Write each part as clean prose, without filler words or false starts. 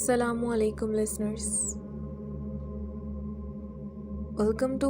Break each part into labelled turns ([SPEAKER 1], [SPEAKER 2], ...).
[SPEAKER 1] Assalamu alaikum listeners. Welcome to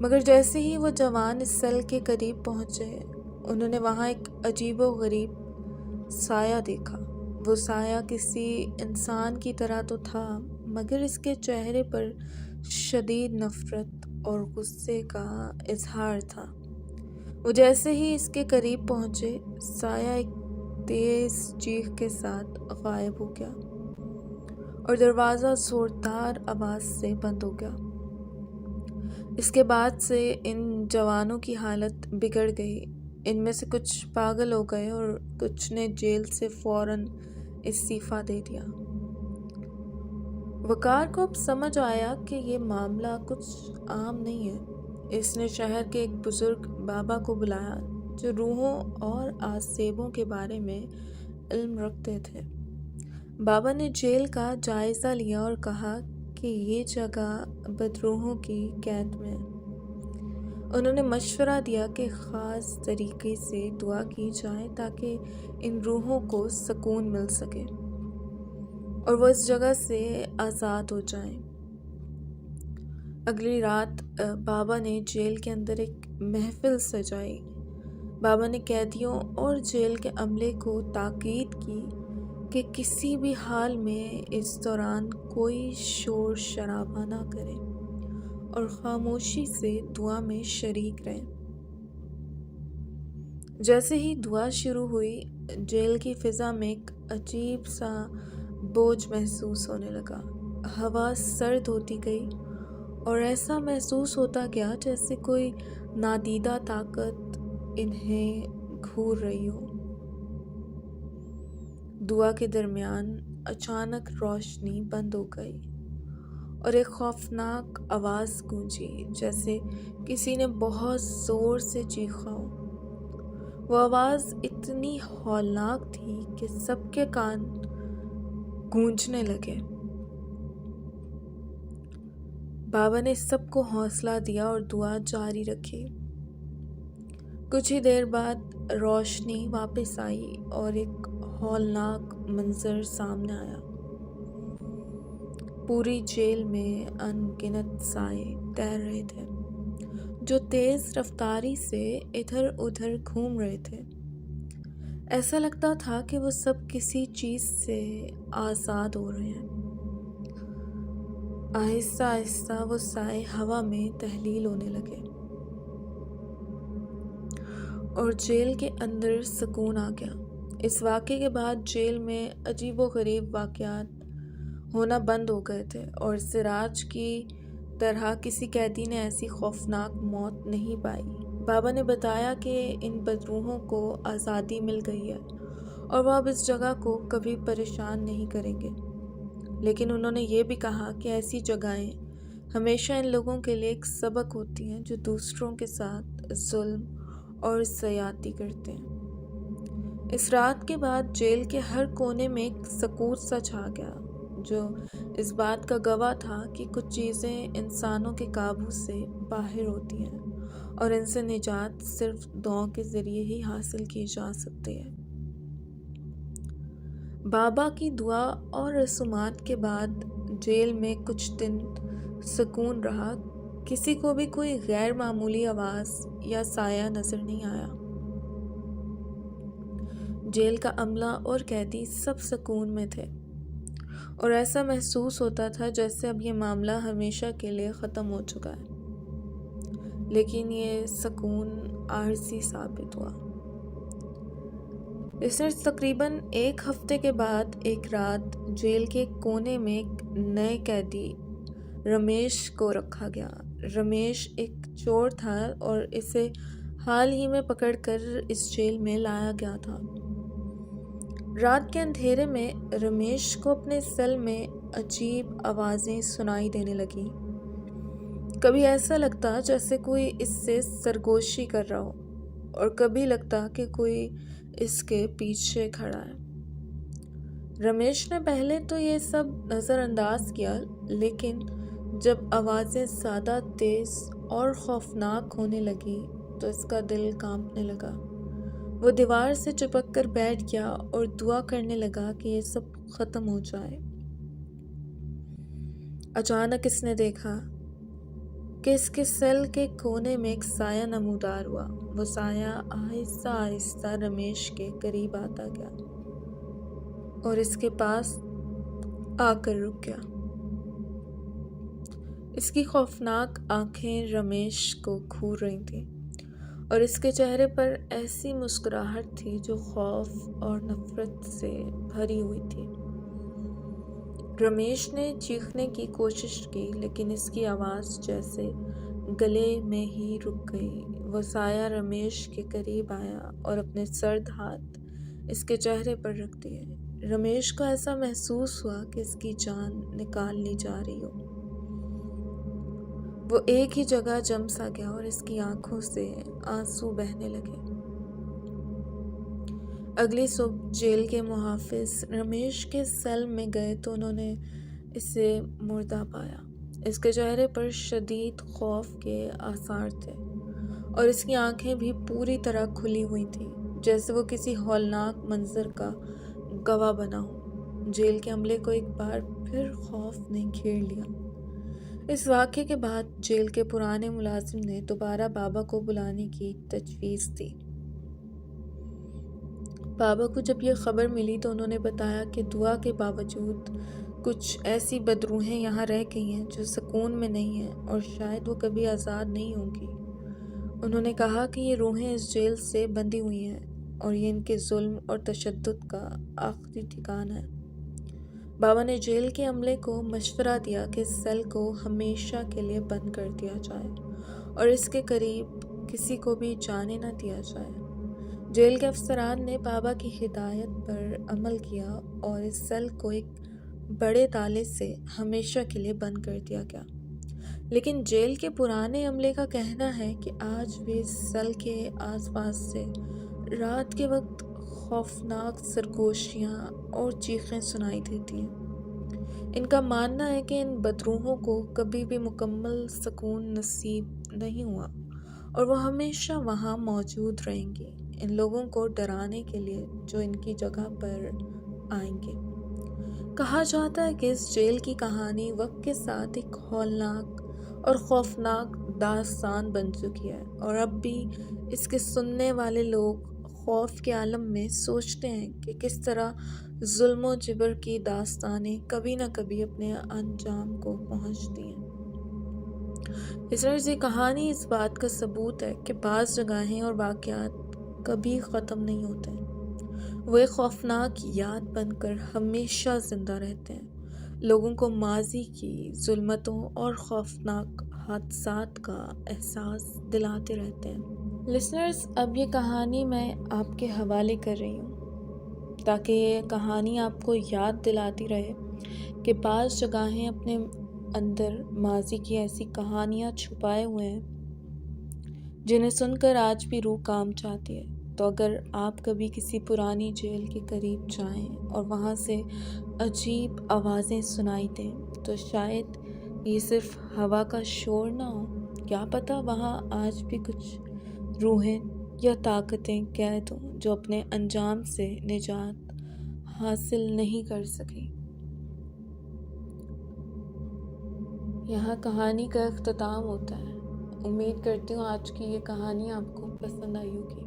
[SPEAKER 1] مگر جیسے ہی وہ جوان اس سیل کے قریب پہنچے انہوں نے وہاں ایک عجیب و غریب سایہ دیکھا۔ وہ سایہ کسی انسان کی طرح تو تھا مگر اس کے چہرے پر شدید نفرت اور غصے کا اظہار تھا۔ وہ جیسے ہی اس کے قریب پہنچے سایہ ایک تیز چیخ کے ساتھ غائب ہو گیا اور دروازہ زوردار آواز سے بند ہو گیا۔ اس کے بعد سے ان جوانوں کی حالت بگڑ گئی۔ ان میں سے کچھ پاگل ہو گئے اور کچھ نے جیل سے فوراً استعفیٰ دے دیا۔ وقار کو اب سمجھ آیا کہ یہ معاملہ کچھ عام نہیں ہے۔ اس نے شہر کے ایک بزرگ بابا کو بلایا جو روحوں اور آسیبوں کے بارے میں علم رکھتے تھے۔ بابا نے جیل کا جائزہ لیا اور کہا کہ یہ جگہ بدروحوں کی قید میں ہے۔ انہوں نے مشورہ دیا کہ خاص طریقے سے دعا کی جائے تاکہ ان روحوں کو سکون مل سکے اور وہ اس جگہ سے آزاد ہو جائیں۔ اگلی رات بابا نے جیل کے اندر ایک محفل سجائی۔ بابا نے قیدیوں اور جیل کے عملے کو تاکید کی کہ کسی بھی حال میں اس دوران کوئی شور شرابہ نہ کرے اور خاموشی سے دعا میں شریک رہیں۔ جیسے ہی دعا شروع ہوئی جیل کی فضا میں ایک عجیب سا بوجھ محسوس ہونے لگا۔ ہوا سرد ہوتی گئی اور ایسا محسوس ہوتا گیا جیسے کوئی نادیدہ طاقت انہیں گھور رہی ہو۔ دعا کے درمیان اچانک روشنی بند ہو گئی اور ایک خوفناک آواز گونجی جیسے کسی نے بہت زور سے چیخا ہو۔ وہ آواز اتنی ہولناک تھی کہ سب کے کان گونجنے لگے۔ بابا نے سب کو حوصلہ دیا اور دعا جاری رکھی۔ کچھ ہی دیر بعد روشنی واپس آئی اور ایک ہولناک منظر سامنے آیا۔ پوری جیل میں ان گنت سائے تیر رہے تھے جو تیز رفتاری سے ادھر ادھر گھوم رہے تھے۔ ایسا لگتا تھا کہ وہ سب کسی چیز سے آزاد ہو رہے ہیں۔ آہستہ آہستہ وہ سائے ہوا میں تحلیل ہونے لگے اور جیل کے اندر سکون آ گیا۔ اس واقعے کے بعد جیل میں عجیب و غریب واقعات ہونا بند ہو گئے تھے اور سراج کی طرح کسی قیدی نے ایسی خوفناک موت نہیں پائی۔ بابا نے بتایا کہ ان بدروحوں کو آزادی مل گئی ہے اور وہ اب اس جگہ کو کبھی پریشان نہیں کریں گے، لیکن انہوں نے یہ بھی کہا کہ ایسی جگہیں ہمیشہ ان لوگوں کے لیے ایک سبق ہوتی ہیں جو دوسروں کے ساتھ ظلم اور زیادتی کرتے ہیں۔ اس رات کے بعد جیل کے ہر کونے میں ایک سکوت سا چھا گیا جو اس بات کا گواہ تھا کہ کچھ چیزیں انسانوں کے قابو سے باہر ہوتی ہیں اور ان سے نجات صرف دعاؤں کے ذریعے ہی حاصل کی جا سکتی ہے۔ بابا کی دعا اور رسومات کے بعد جیل میں کچھ دن سکون رہا۔ کسی کو بھی کوئی غیر معمولی آواز یا سایہ نظر نہیں آیا۔ جیل کا عملہ اور قیدی سب سکون میں تھے اور ایسا محسوس ہوتا تھا جیسے اب یہ معاملہ ہمیشہ کے لیے ختم ہو چکا ہے، لیکن یہ سکون عارضی ثابت ہوا۔ اس نے تقریباً ایک ہفتے کے بعد ایک رات جیل کے کونے میں ایک نئے قیدی رمیش کو رکھا گیا۔ رمیش ایک چور تھا اور اسے حال ہی میں پکڑ کر اس جیل میں لایا گیا تھا۔ رات کے اندھیرے میں رمیش کو اپنے سیل میں عجیب آوازیں سنائی دینے لگیں۔ کبھی ایسا لگتا جیسے کوئی اس سے سرگوشی کر رہا ہو اور کبھی لگتا کہ کوئی اس کے پیچھے کھڑا ہے۔ رمیش نے پہلے تو یہ سب نظر انداز کیا، لیکن جب آوازیں زیادہ تیز اور خوفناک ہونے لگی تو اس کا دل کانپنے لگا۔ وہ دیوار سے چپک کر بیٹھ گیا اور دعا کرنے لگا کہ یہ سب ختم ہو جائے۔ اچانک اس نے دیکھا کہ اس کے سیل کے کونے میں ایک سایہ نمودار ہوا۔ وہ سایہ آہستہ آہستہ رمیش کے قریب آتا گیا اور اس کے پاس آ کر رک گیا۔ اس کی خوفناک آنکھیں رمیش کو گھور رہی تھیں اور اس کے چہرے پر ایسی مسکراہٹ تھی جو خوف اور نفرت سے بھری ہوئی تھی۔ رمیش نے چیخنے کی کوشش کی لیکن اس کی آواز جیسے گلے میں ہی رک گئی۔ وہ سایہ رمیش کے قریب آیا اور اپنے سرد ہاتھ اس کے چہرے پر رکھ دیے۔ رمیش کو ایسا محسوس ہوا کہ اس کی جان نکال لی جا رہی ہو۔ وہ ایک ہی جگہ جم سا گیا اور اس کی آنکھوں سے آنسو بہنے لگے۔ اگلی صبح جیل کے محافظ رمیش کے سیل میں گئے تو انہوں نے اسے مردہ پایا۔ اس کے چہرے پر شدید خوف کے آثار تھے اور اس کی آنکھیں بھی پوری طرح کھلی ہوئی تھیں جیسے وہ کسی ہولناک منظر کا گواہ بنا ہو۔ جیل کے عملے کو ایک بار پھر خوف نے گھیر لیا۔ اس واقعے کے بعد جیل کے پرانے ملازم نے دوبارہ بابا کو بلانے کی تجویز دی۔ بابا کو جب یہ خبر ملی تو انہوں نے بتایا کہ دعا کے باوجود کچھ ایسی بدروحیں یہاں رہ گئی ہیں جو سکون میں نہیں ہیں اور شاید وہ کبھی آزاد نہیں ہوں گی۔ انہوں نے کہا کہ یہ روحیں اس جیل سے بندھی ہوئی ہیں اور یہ ان کے ظلم اور تشدد کا آخری ٹھکانہ ہے۔ بابا نے جیل کے عملے کو مشورہ دیا کہ اس سیل کو ہمیشہ کے لیے بند کر دیا جائے اور اس کے قریب کسی کو بھی جانے نہ دیا جائے۔ جیل کے افسران نے بابا کی ہدایت پر عمل کیا اور اس سیل کو ایک بڑے تالے سے ہمیشہ کے لیے بند کر دیا گیا۔ لیکن جیل کے پرانے عملے کا کہنا ہے کہ آج بھی اس سیل کے آس پاس سے رات کے وقت خوفناک سرگوشیاں اور چیخیں سنائی دیتی ہیں۔ ان کا ماننا ہے کہ ان بدروحوں کو کبھی بھی مکمل سکون نصیب نہیں ہوا اور وہ ہمیشہ وہاں موجود رہیں گی، ان لوگوں کو ڈرانے کے لیے جو ان کی جگہ پر آئیں گے۔ کہا جاتا ہے کہ اس جیل کی کہانی وقت کے ساتھ ایک ہولناک اور خوفناک داستان بن چکی ہے اور اب بھی اس کے سننے والے لوگ خوف کے عالم میں سوچتے ہیں کہ کس طرح ظلم و جبر کی داستانیں کبھی نہ کبھی اپنے انجام کو پہنچتی ہیں۔ اس طرح یہ کہانی اس بات کا ثبوت ہے کہ بعض جگہیں اور واقعات کبھی ختم نہیں ہوتے، وہ ایک خوفناک یاد بن کر ہمیشہ زندہ رہتے ہیں، لوگوں کو ماضی کی ظلمتوں اور خوفناک حادثات کا احساس دلاتے رہتے ہیں۔ لسنرز، اب یہ کہانی میں آپ کے حوالے کر رہی ہوں تاکہ یہ کہانی آپ کو یاد دلاتی رہے کہ بعض جگہیں اپنے اندر ماضی کی ایسی کہانیاں چھپائے ہوئے ہیں جنہیں سن کر آج بھی روح کام چاہتی ہے۔ تو اگر آپ کبھی کسی پرانی جیل کے قریب جائیں اور وہاں سے عجیب آوازیں سنائی دیں تو شاید یہ صرف ہوا کا شور نہ ہو، کیا پتہ وہاں آج بھی کچھ روحیں یا طاقتیں قید ہوں جو اپنے انجام سے نجات حاصل نہیں کر سکیں۔ یہاں کہانی کا اختتام ہوتا ہے۔ امید کرتی ہوں آج کی یہ کہانی آپ کو پسند آئی ہوگی۔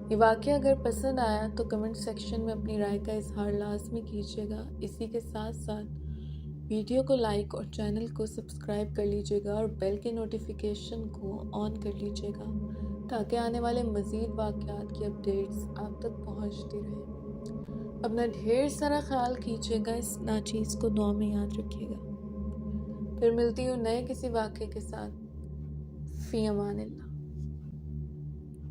[SPEAKER 1] یہ واقعہ اگر پسند آیا تو کمنٹ سیکشن میں اپنی رائے کا اظہار لازمی کیجیے گا۔ اسی کے ساتھ ساتھ ویڈیو کو لائک اور چینل کو سبسکرائب کر لیجیے گا اور بیل کے نوٹیفیکیشن کو آن کر لیجیے گا تاکہ آنے والے مزید واقعات کی اپڈیٹس آپ تک پہنچتی رہیں۔ اپنا ڈھیر سارا خیال کیجیے گا، اس ناچیز کو دعا میں یاد رکھیے گا۔ پھر ملتی ہوں نئے کسی واقعے کے ساتھ۔ فی امان اللہ۔